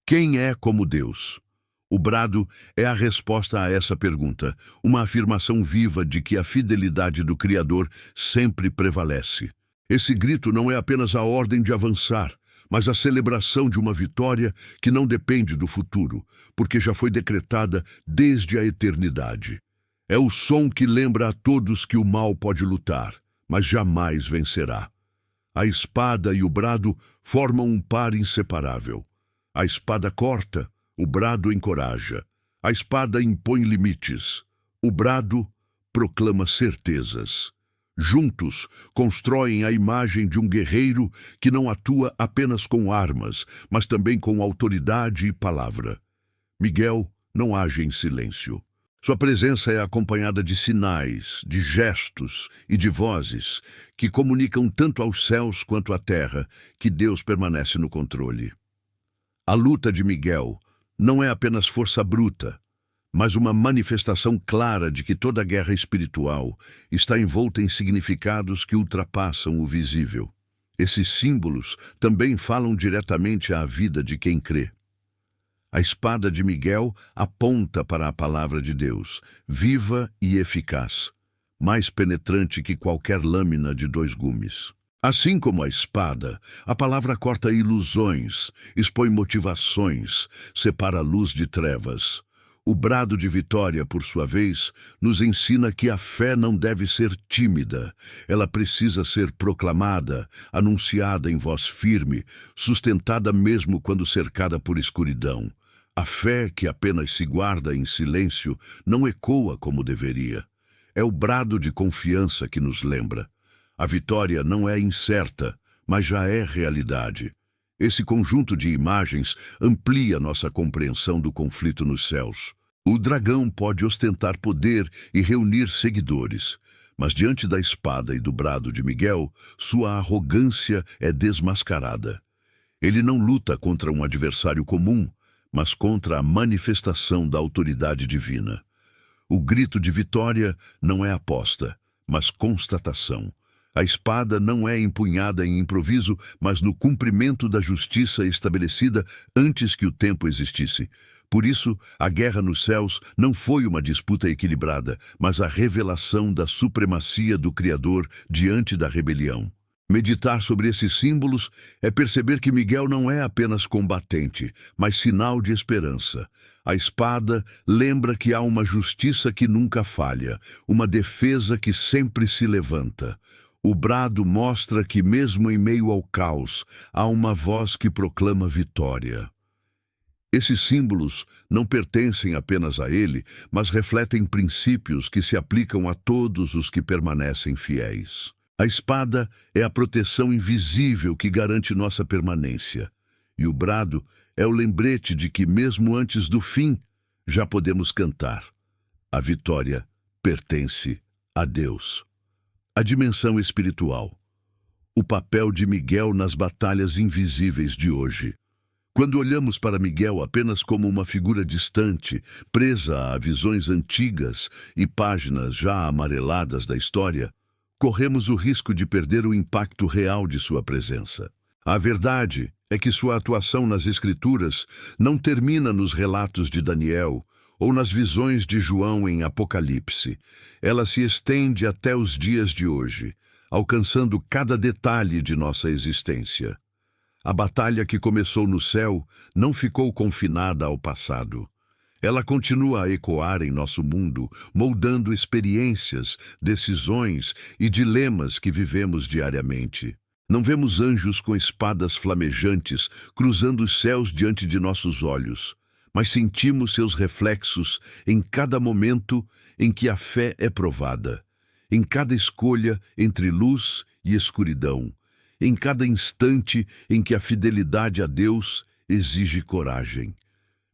Quem é como Deus? O brado é a resposta a essa pergunta, uma afirmação viva de que a fidelidade do Criador sempre prevalece. Esse grito não é apenas a ordem de avançar, mas a celebração de uma vitória que não depende do futuro, porque já foi decretada desde a eternidade. É o som que lembra a todos que o mal pode lutar, mas jamais vencerá. A espada e o brado formam um par inseparável. A espada corta, o brado encoraja. A espada impõe limites. O brado proclama certezas. Juntos, constroem a imagem de um guerreiro que não atua apenas com armas, mas também com autoridade e palavra. Miguel não age em silêncio. Sua presença é acompanhada de sinais, de gestos e de vozes que comunicam tanto aos céus quanto à terra que Deus permanece no controle. A luta de Miguel não é apenas força bruta, mas uma manifestação clara de que toda guerra espiritual está envolta em significados que ultrapassam o visível. Esses símbolos também falam diretamente à vida de quem crê. A espada de Miguel aponta para a palavra de Deus, viva e eficaz, mais penetrante que qualquer lâmina de 2 gumes. Assim como a espada, a palavra corta ilusões, expõe motivações, separa a luz de trevas. O brado de vitória, por sua vez, nos ensina que a fé não deve ser tímida. Ela precisa ser proclamada, anunciada em voz firme, sustentada mesmo quando cercada por escuridão. A fé que apenas se guarda em silêncio não ecoa como deveria. É o brado de confiança que nos lembra. A vitória não é incerta, mas já é realidade. Esse conjunto de imagens amplia nossa compreensão do conflito nos céus. O dragão pode ostentar poder e reunir seguidores, mas diante da espada e do brado de Miguel, sua arrogância é desmascarada. Ele não luta contra um adversário comum, mas contra a manifestação da autoridade divina. O grito de vitória não é aposta, mas constatação. A espada não é empunhada em improviso, mas no cumprimento da justiça estabelecida antes que o tempo existisse. Por isso, a guerra nos céus não foi uma disputa equilibrada, mas a revelação da supremacia do Criador diante da rebelião. Meditar sobre esses símbolos é perceber que Miguel não é apenas combatente, mas sinal de esperança. A espada lembra que há uma justiça que nunca falha, uma defesa que sempre se levanta. O brado mostra que, mesmo em meio ao caos, há uma voz que proclama vitória. Esses símbolos não pertencem apenas a ele, mas refletem princípios que se aplicam a todos os que permanecem fiéis. A espada é a proteção invisível que garante nossa permanência, e o brado é o lembrete de que, mesmo antes do fim, já podemos cantar. A vitória pertence a Deus. A dimensão espiritual. O papel de Miguel nas batalhas invisíveis de hoje. Quando olhamos para Miguel apenas como uma figura distante, presa a visões antigas e páginas já amareladas da história, corremos o risco de perder o impacto real de sua presença. A verdade é que sua atuação nas Escrituras não termina nos relatos de Daniel ou nas visões de João em Apocalipse. Ela se estende até os dias de hoje, alcançando cada detalhe de nossa existência. A batalha que começou no céu não ficou confinada ao passado. Ela continua a ecoar em nosso mundo, moldando experiências, decisões e dilemas que vivemos diariamente. Não vemos anjos com espadas flamejantes cruzando os céus diante de nossos olhos, mas sentimos seus reflexos em cada momento em que a fé é provada, em cada escolha entre luz e escuridão, em cada instante em que a fidelidade a Deus exige coragem.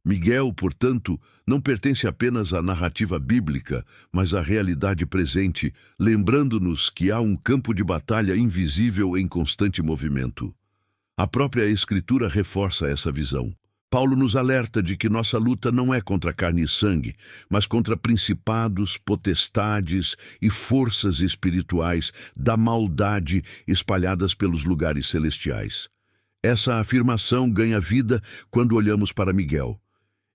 Miguel, portanto, não pertence apenas à narrativa bíblica, mas à realidade presente, lembrando-nos que há um campo de batalha invisível em constante movimento. A própria Escritura reforça essa visão. Paulo nos alerta de que nossa luta não é contra carne e sangue, mas contra principados, potestades e forças espirituais da maldade espalhadas pelos lugares celestiais. Essa afirmação ganha vida quando olhamos para Miguel.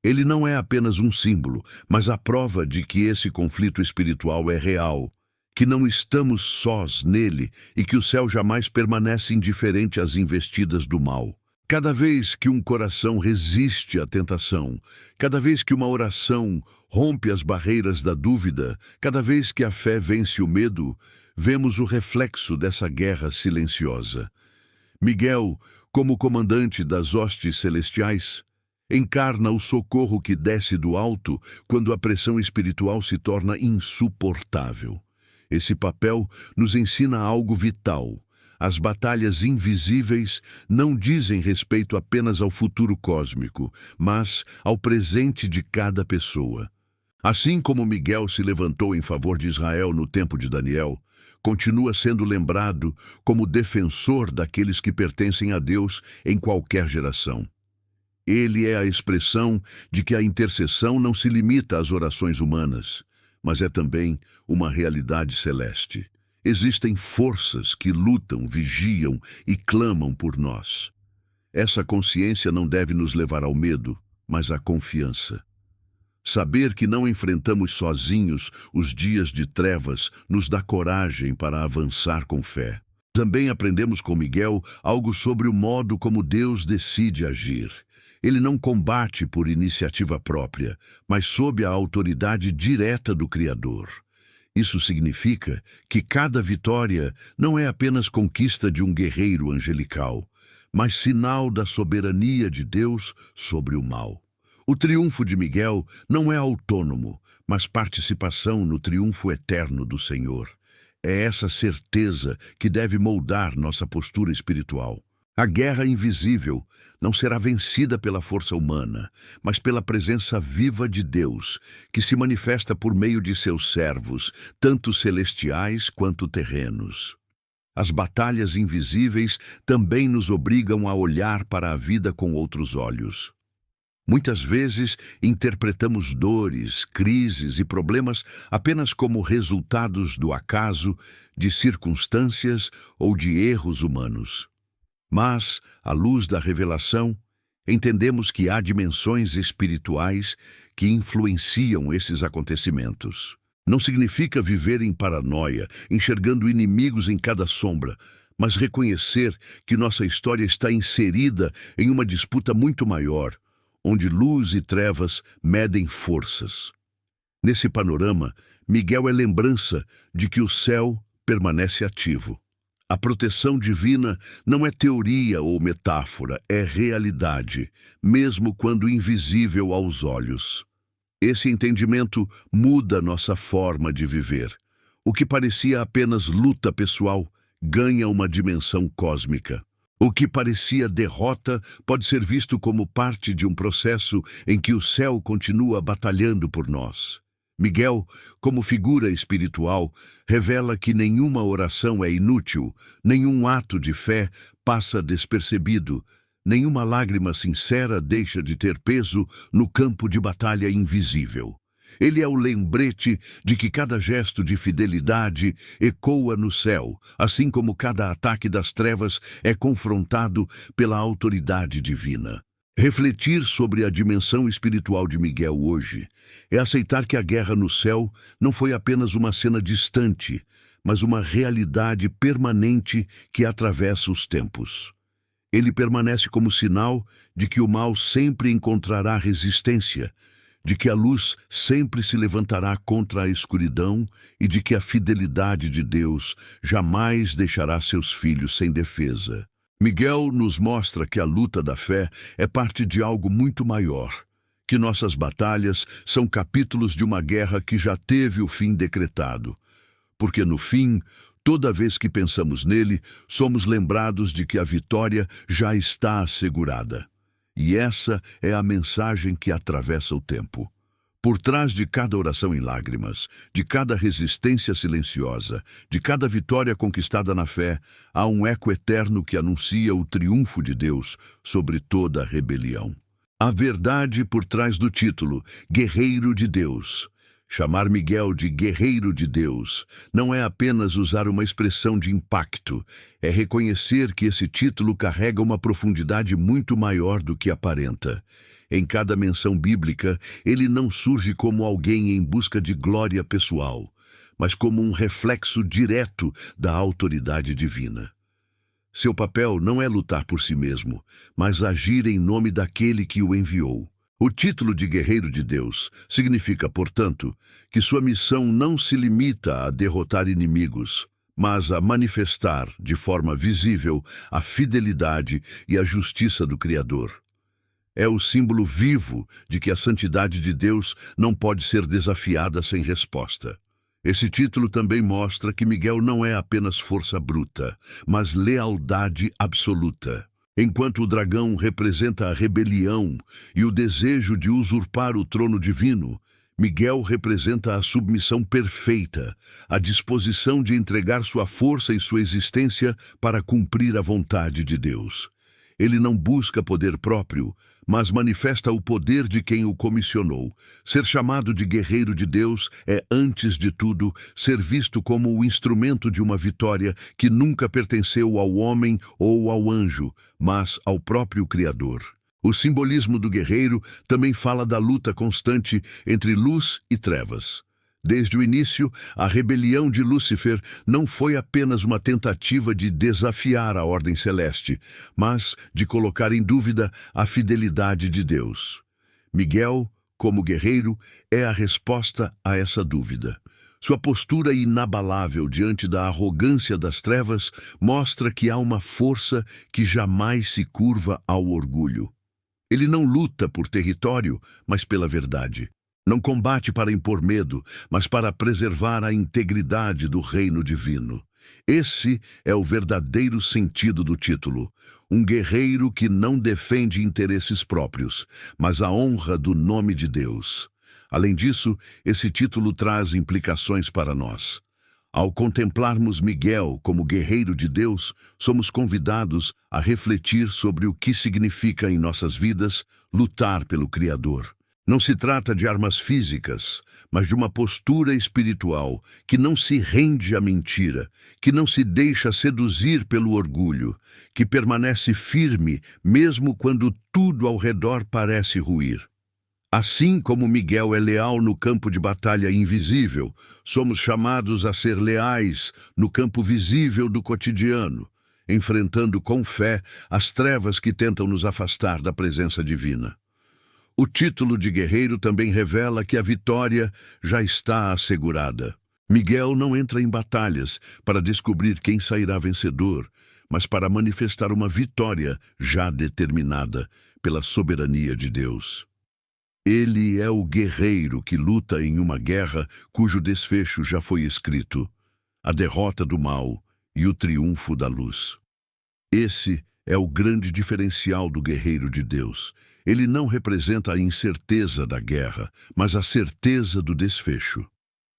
Ele não é apenas um símbolo, mas a prova de que esse conflito espiritual é real, que não estamos sós nele e que o céu jamais permanece indiferente às investidas do mal. Cada vez que um coração resiste à tentação, cada vez que uma oração rompe as barreiras da dúvida, cada vez que a fé vence o medo, vemos o reflexo dessa guerra silenciosa. Miguel, como comandante das hostes celestiais, encarna o socorro que desce do alto quando a pressão espiritual se torna insuportável. Esse papel nos ensina algo vital. As batalhas invisíveis não dizem respeito apenas ao futuro cósmico, mas ao presente de cada pessoa. Assim como Miguel se levantou em favor de Israel no tempo de Daniel, continua sendo lembrado como defensor daqueles que pertencem a Deus em qualquer geração. Ele é a expressão de que a intercessão não se limita às orações humanas, mas é também uma realidade celeste. Existem forças que lutam, vigiam e clamam por nós. Essa consciência não deve nos levar ao medo, mas à confiança. Saber que não enfrentamos sozinhos os dias de trevas nos dá coragem para avançar com fé. Também aprendemos com Miguel algo sobre o modo como Deus decide agir. Ele não combate por iniciativa própria, mas sob a autoridade direta do Criador. Isso significa que cada vitória não é apenas conquista de um guerreiro angelical, mas sinal da soberania de Deus sobre o mal. O triunfo de Miguel não é autônomo, mas participação no triunfo eterno do Senhor. É essa certeza que deve moldar nossa postura espiritual. A guerra invisível não será vencida pela força humana, mas pela presença viva de Deus, que se manifesta por meio de seus servos, tanto celestiais quanto terrenos. As batalhas invisíveis também nos obrigam a olhar para a vida com outros olhos. Muitas vezes interpretamos dores, crises e problemas apenas como resultados do acaso, de circunstâncias ou de erros humanos. Mas, à luz da revelação, entendemos que há dimensões espirituais que influenciam esses acontecimentos. Não significa viver em paranoia, enxergando inimigos em cada sombra, mas reconhecer que nossa história está inserida em uma disputa muito maior, onde luz e trevas medem forças. Nesse panorama, Miguel é lembrança de que o céu permanece ativo. A proteção divina não é teoria ou metáfora, é realidade, mesmo quando invisível aos olhos. Esse entendimento muda nossa forma de viver. O que parecia apenas luta pessoal ganha uma dimensão cósmica. O que parecia derrota pode ser visto como parte de um processo em que o céu continua batalhando por nós. Miguel, como figura espiritual, revela que nenhuma oração é inútil, nenhum ato de fé passa despercebido, nenhuma lágrima sincera deixa de ter peso no campo de batalha invisível. Ele é o lembrete de que cada gesto de fidelidade ecoa no céu, assim como cada ataque das trevas é confrontado pela autoridade divina. Refletir sobre a dimensão espiritual de Miguel hoje é aceitar que a guerra no céu não foi apenas uma cena distante, mas uma realidade permanente que atravessa os tempos. Ele permanece como sinal de que o mal sempre encontrará resistência, de que a luz sempre se levantará contra a escuridão e de que a fidelidade de Deus jamais deixará seus filhos sem defesa. Miguel nos mostra que a luta da fé é parte de algo muito maior, que nossas batalhas são capítulos de uma guerra que já teve o fim decretado, porque no fim, toda vez que pensamos nele, somos lembrados de que a vitória já está assegurada. E essa é a mensagem que atravessa o tempo. Por trás de cada oração em lágrimas, de cada resistência silenciosa, de cada vitória conquistada na fé, há um eco eterno que anuncia o triunfo de Deus sobre toda a rebelião. A verdade por trás do título, Guerreiro de Deus. Chamar Miguel de Guerreiro de Deus não é apenas usar uma expressão de impacto, é reconhecer que esse título carrega uma profundidade muito maior do que aparenta. Em cada menção bíblica, ele não surge como alguém em busca de glória pessoal, mas como um reflexo direto da autoridade divina. Seu papel não é lutar por si mesmo, mas agir em nome daquele que o enviou. O título de guerreiro de Deus significa, portanto, que sua missão não se limita a derrotar inimigos, mas a manifestar, de forma visível, a fidelidade e a justiça do Criador. É o símbolo vivo de que a santidade de Deus não pode ser desafiada sem resposta. Esse título também mostra que Miguel não é apenas força bruta, mas lealdade absoluta. Enquanto o dragão representa a rebelião e o desejo de usurpar o trono divino, Miguel representa a submissão perfeita, a disposição de entregar sua força e sua existência para cumprir a vontade de Deus. Ele não busca poder próprio, mas manifesta o poder de quem o comissionou. Ser chamado de guerreiro de Deus é, antes de tudo, ser visto como o instrumento de uma vitória que nunca pertenceu ao homem ou ao anjo, mas ao próprio Criador. O simbolismo do guerreiro também fala da luta constante entre luz e trevas. Desde o início, a rebelião de Lúcifer não foi apenas uma tentativa de desafiar a ordem celeste, mas de colocar em dúvida a fidelidade de Deus. Miguel, como guerreiro, é a resposta a essa dúvida. Sua postura inabalável diante da arrogância das trevas mostra que há uma força que jamais se curva ao orgulho. Ele não luta por território, mas pela verdade. Não combate para impor medo, mas para preservar a integridade do reino divino. Esse é o verdadeiro sentido do título. Um guerreiro que não defende interesses próprios, mas a honra do nome de Deus. Além disso, esse título traz implicações para nós. Ao contemplarmos Miguel como guerreiro de Deus, somos convidados a refletir sobre o que significa em nossas vidas lutar pelo Criador. Não se trata de armas físicas, mas de uma postura espiritual que não se rende à mentira, que não se deixa seduzir pelo orgulho, que permanece firme mesmo quando tudo ao redor parece ruir. Assim como Miguel é leal no campo de batalha invisível, somos chamados a ser leais no campo visível do cotidiano, enfrentando com fé as trevas que tentam nos afastar da presença divina. O título de guerreiro também revela que a vitória já está assegurada. Miguel não entra em batalhas para descobrir quem sairá vencedor, mas para manifestar uma vitória já determinada pela soberania de Deus. Ele é o guerreiro que luta em uma guerra cujo desfecho já foi escrito, a derrota do mal e o triunfo da luz. Esse é o grande diferencial do guerreiro de Deus. Ele não representa a incerteza da guerra, mas a certeza do desfecho.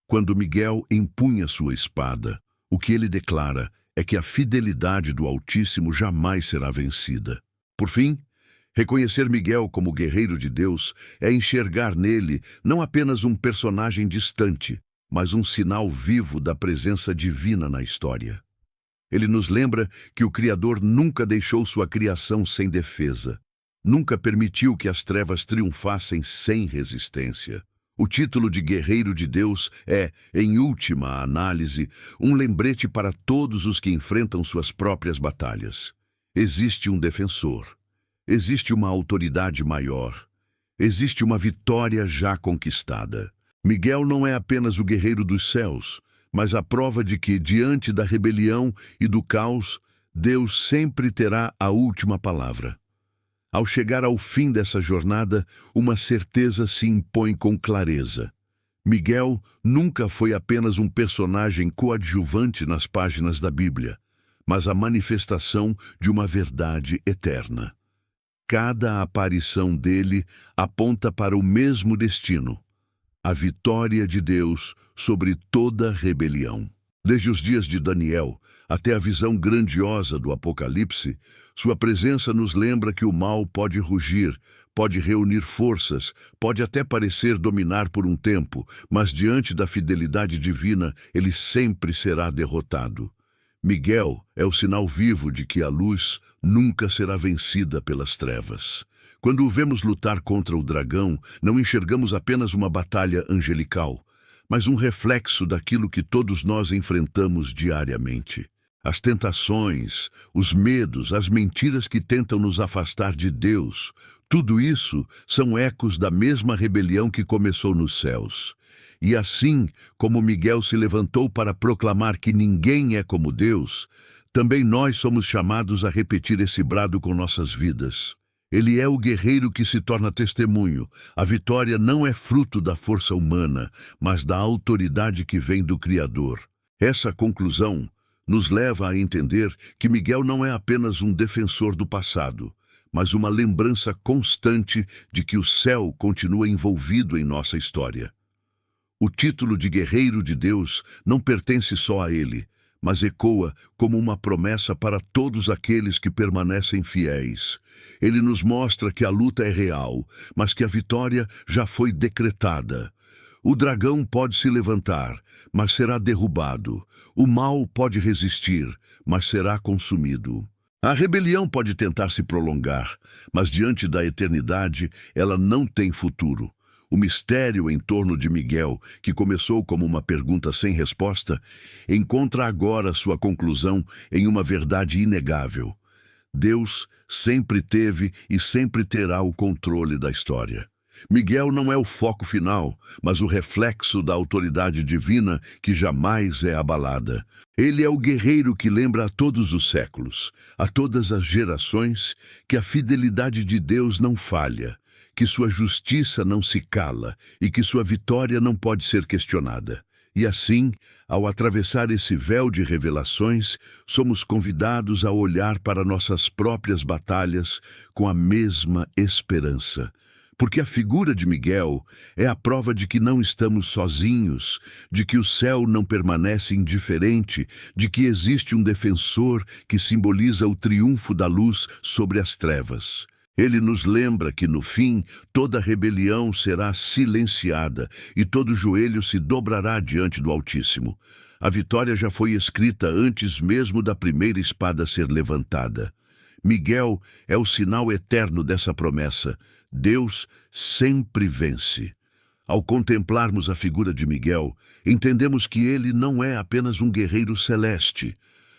Quando Miguel empunha sua espada, o que ele declara é que a fidelidade do Altíssimo jamais será vencida. Por fim, reconhecer Miguel como guerreiro de Deus é enxergar nele não apenas um personagem distante, mas um sinal vivo da presença divina na história. Ele nos lembra que o Criador nunca deixou sua criação sem defesa. Nunca permitiu que as trevas triunfassem sem resistência. O título de guerreiro de Deus é, em última análise, um lembrete para todos os que enfrentam suas próprias batalhas. Existe um defensor. Existe uma autoridade maior. Existe uma vitória já conquistada. Miguel não é apenas o guerreiro dos céus, mas a prova de que, diante da rebelião e do caos, Deus sempre terá a última palavra. Ao chegar ao fim dessa jornada, uma certeza se impõe com clareza. Miguel nunca foi apenas um personagem coadjuvante nas páginas da Bíblia, mas a manifestação de uma verdade eterna. Cada aparição dele aponta para o mesmo destino, a vitória de Deus sobre toda rebelião. Desde os dias de Daniel até a visão grandiosa do Apocalipse, sua presença nos lembra que o mal pode rugir, pode reunir forças, pode até parecer dominar por um tempo, mas diante da fidelidade divina, ele sempre será derrotado. Miguel é o sinal vivo de que a luz nunca será vencida pelas trevas. Quando o vemos lutar contra o dragão, não enxergamos apenas uma batalha angelical, mas um reflexo daquilo que todos nós enfrentamos diariamente. As tentações, os medos, as mentiras que tentam nos afastar de Deus, tudo isso são ecos da mesma rebelião que começou nos céus. E assim como Miguel se levantou para proclamar que ninguém é como Deus, também nós somos chamados a repetir esse brado com nossas vidas. Ele é o guerreiro que se torna testemunho. A vitória não é fruto da força humana, mas da autoridade que vem do Criador. Essa conclusão nos leva a entender que Miguel não é apenas um defensor do passado, mas uma lembrança constante de que o céu continua envolvido em nossa história. O título de guerreiro de Deus não pertence só a ele, mas ecoa como uma promessa para todos aqueles que permanecem fiéis. Ele nos mostra que a luta é real, mas que a vitória já foi decretada. O dragão pode se levantar, mas será derrubado. O mal pode resistir, mas será consumido. A rebelião pode tentar se prolongar, mas diante da eternidade ela não tem futuro. O mistério em torno de Miguel, que começou como uma pergunta sem resposta, encontra agora sua conclusão em uma verdade inegável. Deus sempre teve e sempre terá o controle da história. Miguel não é o foco final, mas o reflexo da autoridade divina que jamais é abalada. Ele é o guerreiro que lembra a todos os séculos, a todas as gerações, que a fidelidade de Deus não falha, que sua justiça não se cala e que sua vitória não pode ser questionada. E assim, ao atravessar esse véu de revelações, somos convidados a olhar para nossas próprias batalhas com a mesma esperança. Porque a figura de Miguel é a prova de que não estamos sozinhos, de que o céu não permanece indiferente, de que existe um defensor que simboliza o triunfo da luz sobre as trevas. Ele nos lembra que, no fim, toda rebelião será silenciada e todo joelho se dobrará diante do Altíssimo. A vitória já foi escrita antes mesmo da primeira espada ser levantada. Miguel é o sinal eterno dessa promessa. Deus sempre vence. Ao contemplarmos a figura de Miguel, entendemos que ele não é apenas um guerreiro celeste,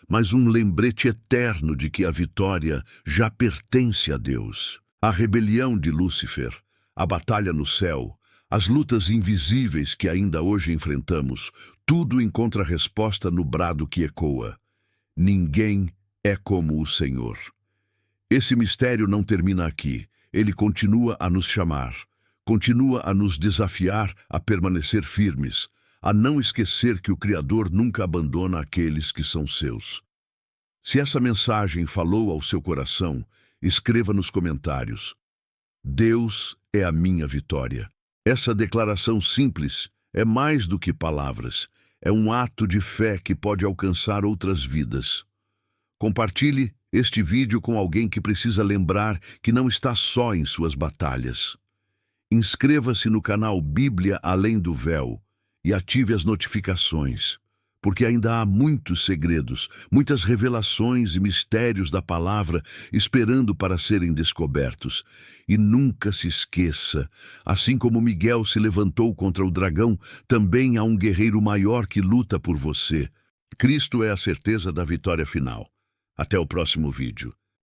mas um lembrete eterno de que a vitória já pertence a Deus. A rebelião de Lúcifer, a batalha no céu, as lutas invisíveis que ainda hoje enfrentamos, tudo encontra resposta no brado que ecoa: ninguém é como o Senhor. Esse mistério não termina aqui. Ele continua a nos chamar, continua a nos desafiar a permanecer firmes, a não esquecer que o Criador nunca abandona aqueles que são seus. Se essa mensagem falou ao seu coração, escreva nos comentários: Deus é a minha vitória. Essa declaração simples é mais do que palavras, é um ato de fé que pode alcançar outras vidas. Compartilhe este vídeo com alguém que precisa lembrar que não está só em suas batalhas. Inscreva-se no canal Bíblia Além do Véu e ative as notificações, porque ainda há muitos segredos, muitas revelações e mistérios da palavra esperando para serem descobertos. E nunca se esqueça, assim como Miguel se levantou contra o dragão, também há um guerreiro maior que luta por você. Cristo é a certeza da vitória final. Até o próximo vídeo.